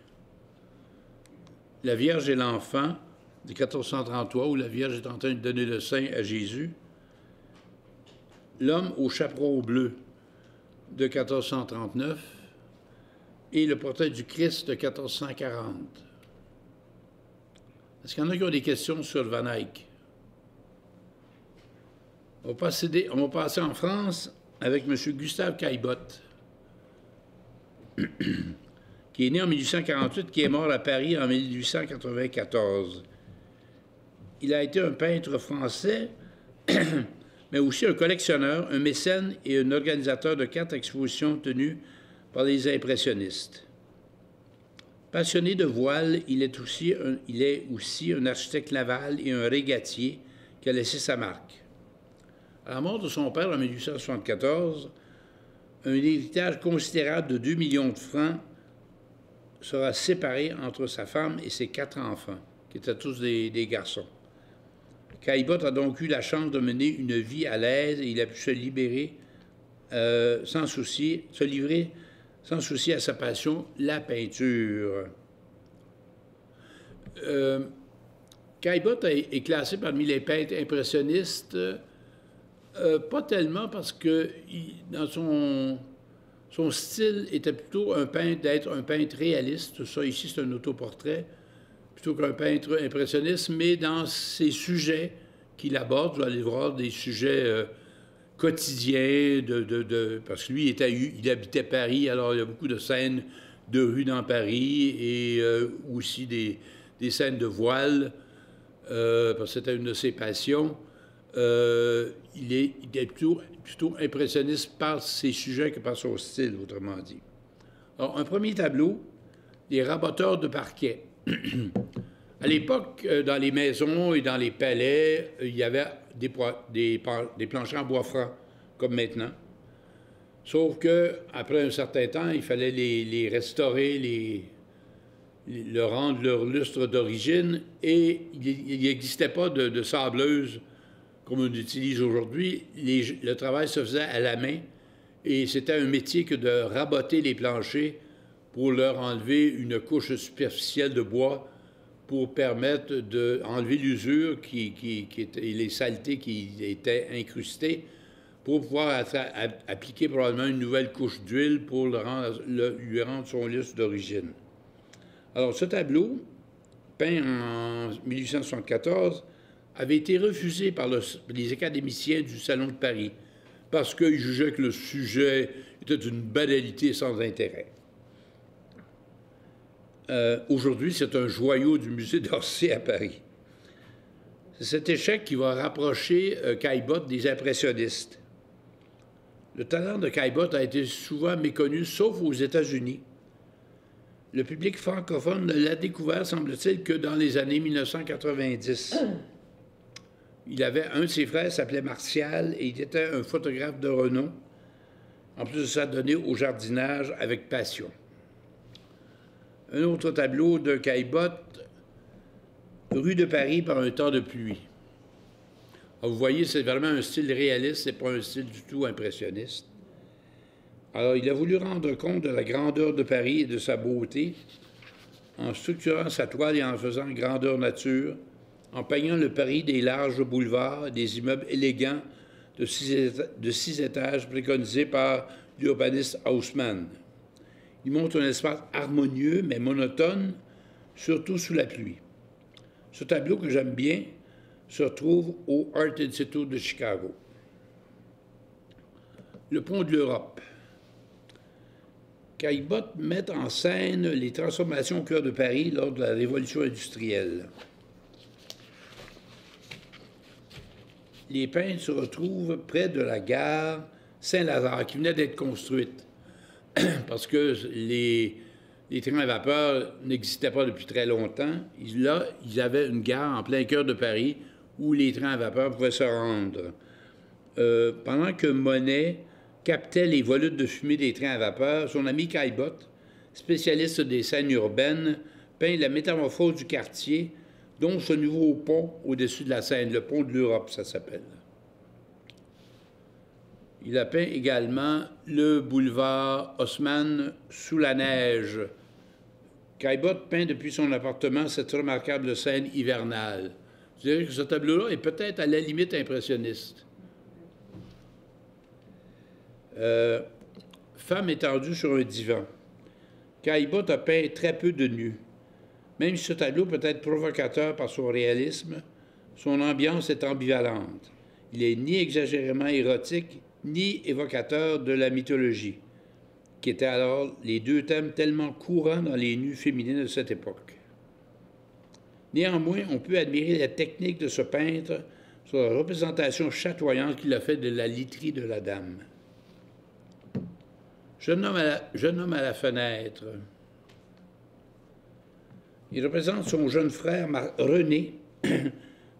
La Vierge et l'enfant, de 1433, où la Vierge est en train de donner le sein à Jésus. L'homme au chaperon bleu, de 1439. Et le portrait du Christ, de 1440. Est-ce qu'il y en a qui ont des questions sur Van Eyck? On va passer en France avec M. Gustave Caillebotte, qui est né en 1848, qui est mort à Paris en 1894. Il a été un peintre français, mais aussi un collectionneur, un mécène et un organisateur de 4 expositions tenues par les impressionnistes. Passionné de voile, il est aussi un architecte naval et un régatier qui a laissé sa marque. À la mort de son père en 1874, un héritage considérable de 2 millions de francs sera séparé entre sa femme et ses 4 enfants, qui étaient tous des garçons. Caillebotte a donc eu la chance de mener une vie à l'aise et il a pu se livrer sans souci à sa passion, la peinture. Caillebotte est classé parmi les peintres impressionnistes, pas tellement parce que dans son style était plutôt d'être un peintre réaliste. Ça, ici, c'est un autoportrait, plutôt qu'un peintre impressionniste, mais dans ses sujets qu'il aborde, vous allez voir des sujets quotidiens, parce que lui, il habitait Paris, alors il y a beaucoup de scènes de rue dans Paris et aussi des scènes de voile, parce que c'était une de ses passions. Il est plutôt impressionniste par ses sujets que par son style, autrement dit. Alors, un premier tableau, les raboteurs de parquet. À l'époque, dans les maisons et dans les palais, il y avait des planchers en bois franc, comme maintenant. Sauf qu'après un certain temps, il fallait les restaurer, leur rendre leur lustre d'origine, et il n'existait pas de sableuse comme on utilise aujourd'hui. Le travail se faisait à la main, et c'était un métier que de raboter les planchers pour leur enlever une couche superficielle de bois pour permettre d'enlever l'usure et les saletés qui étaient incrustées pour pouvoir appliquer probablement une nouvelle couche d'huile pour lui rendre son lustre d'origine. Alors, ce tableau, peint en 1874, avait été refusé par les académiciens du Salon de Paris parce qu'ils jugeaient que le sujet était d'une banalité sans intérêt. Aujourd'hui, c'est un joyau du musée d'Orsay à Paris. C'est cet échec qui va rapprocher Caillebotte des impressionnistes. Le talent de Caillebotte a été souvent méconnu, sauf aux États-Unis. Le public francophone ne l'a découvert, semble-t-il, que dans les années 1990. Un de ses frères s'appelait Martial et il était un photographe de renom, en plus de s'adonner au jardinage avec passion. Un autre tableau de Caillebotte, rue de Paris par un temps de pluie. Alors, vous voyez, c'est vraiment un style réaliste, c'est pas un style du tout impressionniste. Alors, il a voulu rendre compte de la grandeur de Paris et de sa beauté en structurant sa toile et en faisant grandeur nature, en peignant le Paris des larges boulevards, des immeubles élégants de 6 étages préconisés par l'urbaniste Haussmann. Il montre un espace harmonieux mais monotone, surtout sous la pluie. Ce tableau que j'aime bien se trouve au Art Institute de Chicago. Le pont de l'Europe. Caillebotte met en scène les transformations au cœur de Paris lors de la Révolution industrielle. Les peintres se retrouvent près de la gare Saint-Lazare, qui venait d'être construite, parce que les trains à vapeur n'existaient pas depuis très longtemps. Là, ils avaient une gare en plein cœur de Paris où les trains à vapeur pouvaient se rendre. Pendant que Monet captait les volutes de fumée des trains à vapeur, son ami Caillebotte, spécialiste des scènes urbaines, peint la métamorphose du quartier, dont ce nouveau pont au-dessus de la Seine, le pont de l'Europe, ça s'appelle. Il a peint également le boulevard Haussmann sous la neige. Caillebotte peint depuis son appartement cette remarquable scène hivernale. Je dirais que ce tableau-là est peut-être à la limite impressionniste. Femme étendue sur un divan. Caillebotte a peint très peu de nus. Même si ce tableau peut être provocateur par son réalisme, son ambiance est ambivalente. Il n'est ni exagérément érotique, ni évocateur de la mythologie, qui étaient alors les deux thèmes tellement courants dans les nus féminines de cette époque. Néanmoins, on peut admirer la technique de ce peintre sur la représentation chatoyante qu'il a faite de la literie de la dame. Jeune homme à la fenêtre. Il représente son jeune frère René,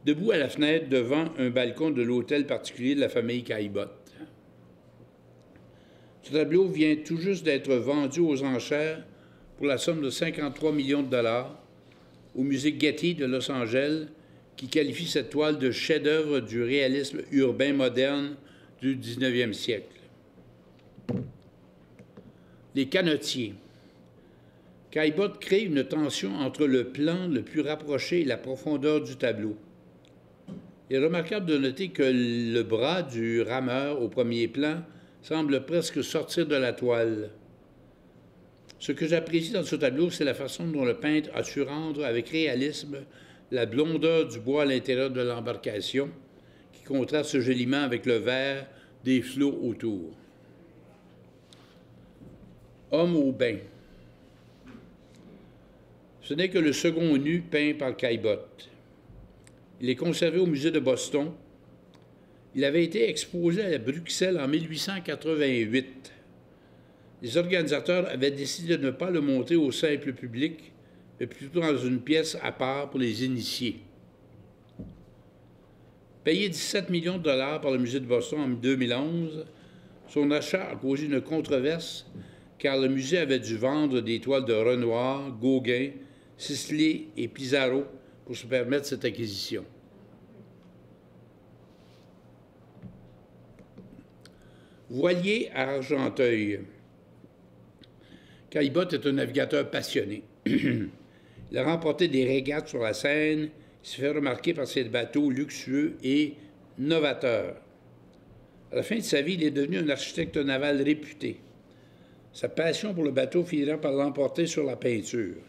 debout à la fenêtre devant un balcon de l'hôtel particulier de la famille Caillebotte. Ce tableau vient tout juste d'être vendu aux enchères pour la somme de 53 millions de dollars au musée Getty de Los Angeles, qui qualifie cette toile de chef-d'œuvre du réalisme urbain moderne du 19e siècle. Les canotiers. Caillebotte crée une tension entre le plan le plus rapproché et la profondeur du tableau. Il est remarquable de noter que le bras du rameur au premier plan semble presque sortir de la toile. Ce que j'apprécie dans ce tableau, c'est la façon dont le peintre a su rendre avec réalisme la blondeur du bois à l'intérieur de l'embarcation, qui contraste joliment avec le vert des flots autour. Homme au bain. Ce n'est que le second nu peint par Caillebotte. Il est conservé au musée de Boston. Il avait été exposé à Bruxelles en 1888. Les organisateurs avaient décidé de ne pas le montrer au simple public, mais plutôt dans une pièce à part pour les initiés. Payé 17 millions de dollars par le musée de Boston en 2011, son achat a causé une controverse car le musée avait dû vendre des toiles de Renoir, Gauguin, Sisley et Pissarro pour se permettre cette acquisition. Voilier à Argenteuil. Caillebotte est un navigateur passionné. Il a remporté des régates sur la Seine. Il se fait remarquer par ses bateaux luxueux et novateurs. À la fin de sa vie, il est devenu un architecte naval réputé. Sa passion pour le bateau finira par l'emporter sur la peinture,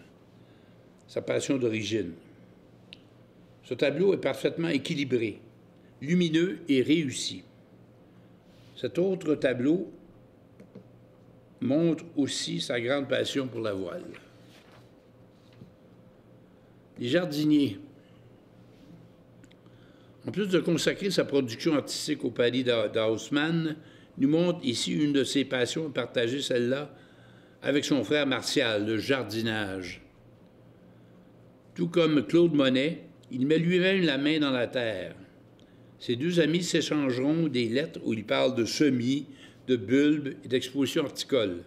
sa passion d'origine. Ce tableau est parfaitement équilibré, lumineux et réussi. Cet autre tableau montre aussi sa grande passion pour la voile. Les jardiniers. En plus de consacrer sa production artistique au Palais d'Haussmann, nous montre ici une de ses passions, partager celle-là avec son frère Martial, le jardinage. Tout comme Claude Monet, il met lui-même la main dans la terre. Ces deux amis s'échangeront des lettres où ils parlent de semis, de bulbes et d'expositions horticoles.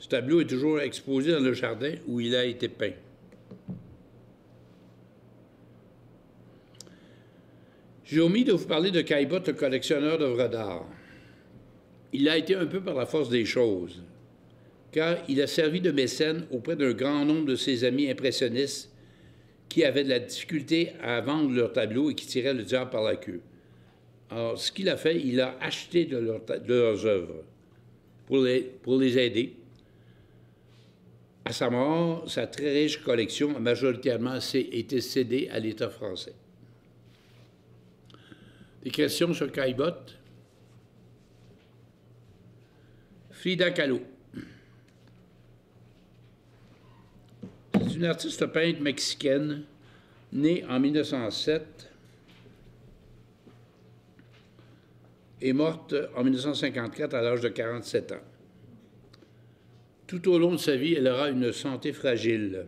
Ce tableau est toujours exposé dans le jardin où il a été peint. J'ai omis de vous parler de Caillebotte, le collectionneur d'œuvres d'art. Il a été un peu par la force des choses, car il a servi de mécène auprès d'un grand nombre de ses amis impressionnistes qui avaient de la difficulté à vendre leurs tableaux et qui tiraient le diable par la queue. Alors, ce qu'il a fait, il a acheté de leurs œuvres pour les aider. À sa mort, sa très riche collection a majoritairement été cédée à l'État français. Des questions sur Caillebotte? Frida Kahlo. C'est une artiste peintre mexicaine née en 1907 et morte en 1954 à l'âge de 47 ans. Tout au long de sa vie, elle aura une santé fragile.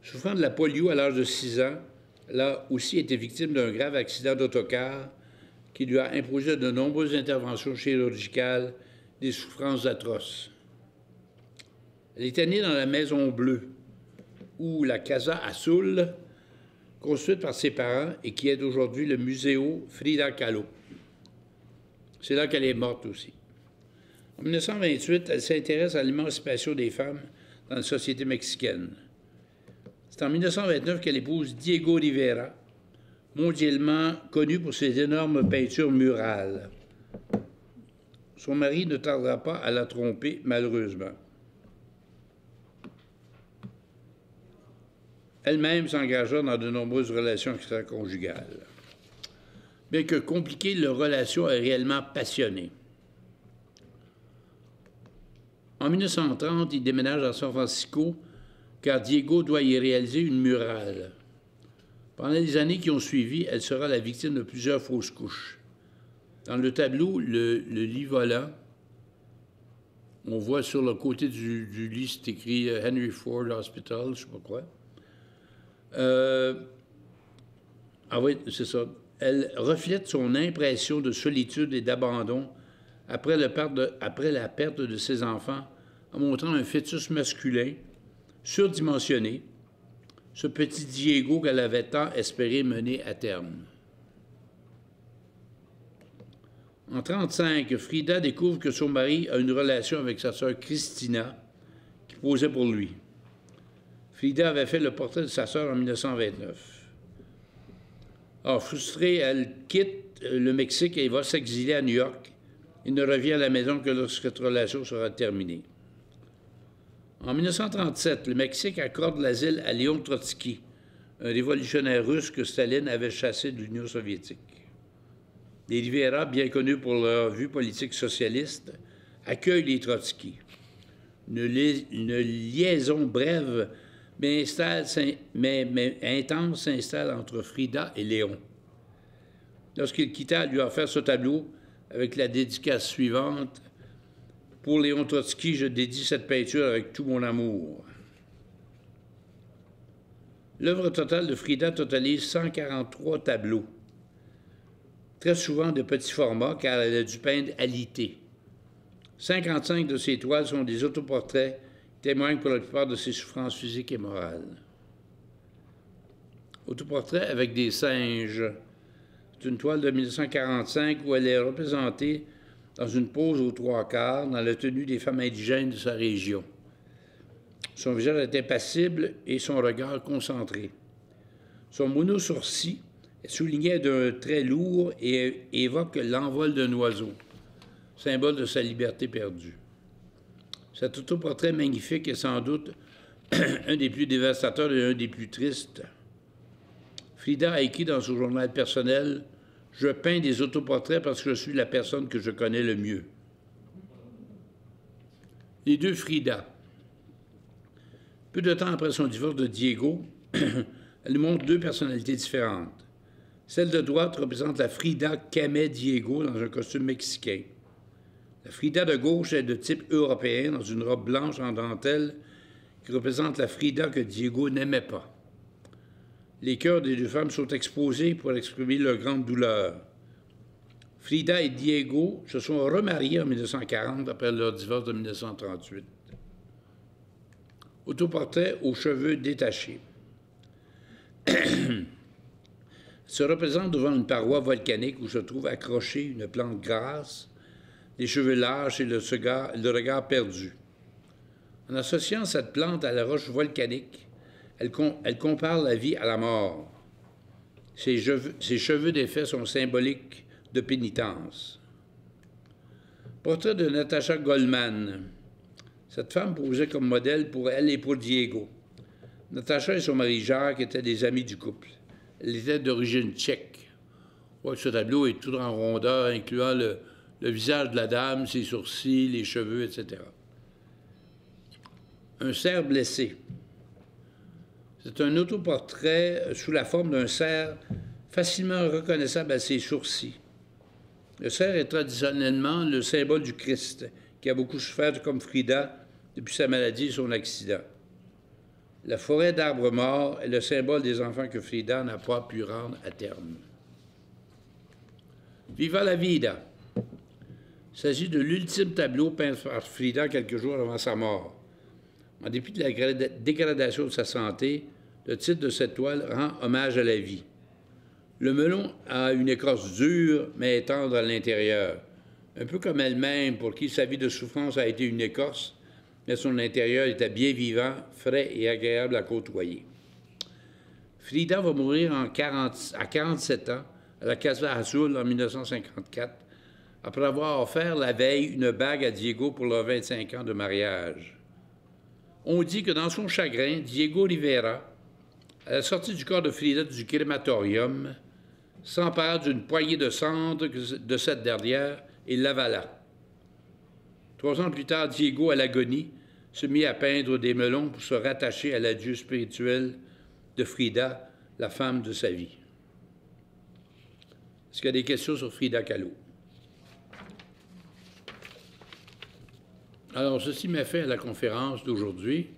Souffrant de la polio à l'âge de 6 ans, elle a aussi été victime d'un grave accident d'autocar qui lui a imposé de nombreuses interventions chirurgicales, des souffrances atroces. Elle était née dans la Maison Bleue, ou la Casa Azul, construite par ses parents et qui est aujourd'hui le Museo Frida Kahlo. C'est là qu'elle est morte aussi. En 1928, elle s'intéresse à l'émancipation des femmes dans la société mexicaine. C'est en 1929 qu'elle épouse Diego Rivera, mondialement connu pour ses énormes peintures murales. Son mari ne tardera pas à la tromper, malheureusement. Elle-même s'engagera dans de nombreuses relations extraconjugales. Bien que compliquée, leur relation est réellement passionnée. En 1930, il déménage à San Francisco car Diego doit y réaliser une murale. Pendant les années qui ont suivi, elle sera la victime de plusieurs fausses couches. Dans le tableau, le lit volant, on voit sur le côté du lit, c'est écrit Henry Ford Hospital, je ne sais pas quoi. Ah oui, c'est ça. Elle reflète son impression de solitude et d'abandon après la perte de ses enfants, en montrant un fœtus masculin surdimensionné, ce petit Diego qu'elle avait tant espéré mener à terme. En 1935, Frida découvre que son mari a une relation avec sa sœur Christina, qui posait pour lui. Frida avait fait le portrait de sa sœur en 1929. Alors, frustrée, elle quitte le Mexique et va s'exiler à New York. Il ne revient à la maison que lorsque cette relation sera terminée. En 1937, le Mexique accorde l'asile à Léon Trotsky, un révolutionnaire russe que Staline avait chassé de l'Union soviétique. Les Rivera, bien connus pour leur vue politique socialiste, accueillent les Trotsky. Une liaison brève mais intense s'installe entre Frida et Léon. Lorsqu'il quitta, elle lui a offert ce tableau avec la dédicace suivante. Pour Léon Trotsky, je dédie cette peinture avec tout mon amour. L'œuvre totale de Frida totalise 143 tableaux, très souvent de petit format, car elle a dû peindre à l'ité. 55 de ses toiles sont des autoportraits, témoignent pour la plupart de ses souffrances physiques et morales. Autoportrait avec des singes. C'est une toile de 1945 où elle est représentée dans une pose aux trois quarts, dans la tenue des femmes indigènes de sa région. Son visage est impassible et son regard concentré. Son monosourcil est souligné d'un trait lourd et évoque l'envol d'un oiseau, symbole de sa liberté perdue. Cet autoportrait magnifique est sans doute un des plus dévastateurs et un des plus tristes. Frida a écrit dans son journal personnel « Je peins des autoportraits parce que je suis la personne que je connais le mieux. » Les deux Frida. Peu de temps après son divorce de Diego, elle nous montre deux personnalités différentes. Celle de droite représente la Frida qu'aimait Diego dans un costume mexicain. La Frida de gauche est de type européen dans une robe blanche en dentelle qui représente la Frida que Diego n'aimait pas. Les cœurs des deux femmes sont exposés pour exprimer leur grande douleur. Frida et Diego se sont remariés en 1940 après leur divorce de 1938. Autoportrait aux cheveux détachés. Se représente devant une paroi volcanique où se trouve accrochée une plante grasse, les cheveux lâches et le regard perdu. En associant cette plante à la roche volcanique, elle compare la vie à la mort. Ses cheveux défaits sont symboliques de pénitence. Portrait de Natasha Goldman. Cette femme posait comme modèle pour elle et pour Diego. Natacha et son mari Jacques étaient des amis du couple. Elle était d'origine tchèque. On voit que ce tableau est tout en rondeur, incluant le visage de la dame, ses sourcils, les cheveux, etc. Un cerf blessé. C'est un autoportrait sous la forme d'un cerf facilement reconnaissable à ses sourcils. Le cerf est traditionnellement le symbole du Christ, qui a beaucoup souffert comme Frida depuis sa maladie et son accident. La forêt d'arbres morts est le symbole des enfants que Frida n'a pas pu rendre à terme. Viva la vida! Il s'agit de l'ultime tableau peint par Frida quelques jours avant sa mort. En dépit de la dégradation de sa santé, le titre de cette toile rend hommage à la vie. Le melon a une écorce dure, mais tendre à l'intérieur, un peu comme elle-même, pour qui sa vie de souffrance a été une écorce, mais son intérieur était bien vivant, frais et agréable à côtoyer. Frida va mourir à 47 ans, à la Casa Azul en 1954, après avoir offert la veille une bague à Diego pour leurs 25 ans de mariage. On dit que dans son chagrin, Diego Rivera, à la sortie du corps de Frida du crématorium, s'empara d'une poignée de cendres de cette dernière et l'avala. 3 ans plus tard, Diego, à l'agonie, se mit à peindre des melons pour se rattacher à l'adieu spirituel de Frida, la femme de sa vie. Est-ce qu'il y a des questions sur Frida Kahlo? Alors, ceci m'a fait à la conférence d'aujourd'hui.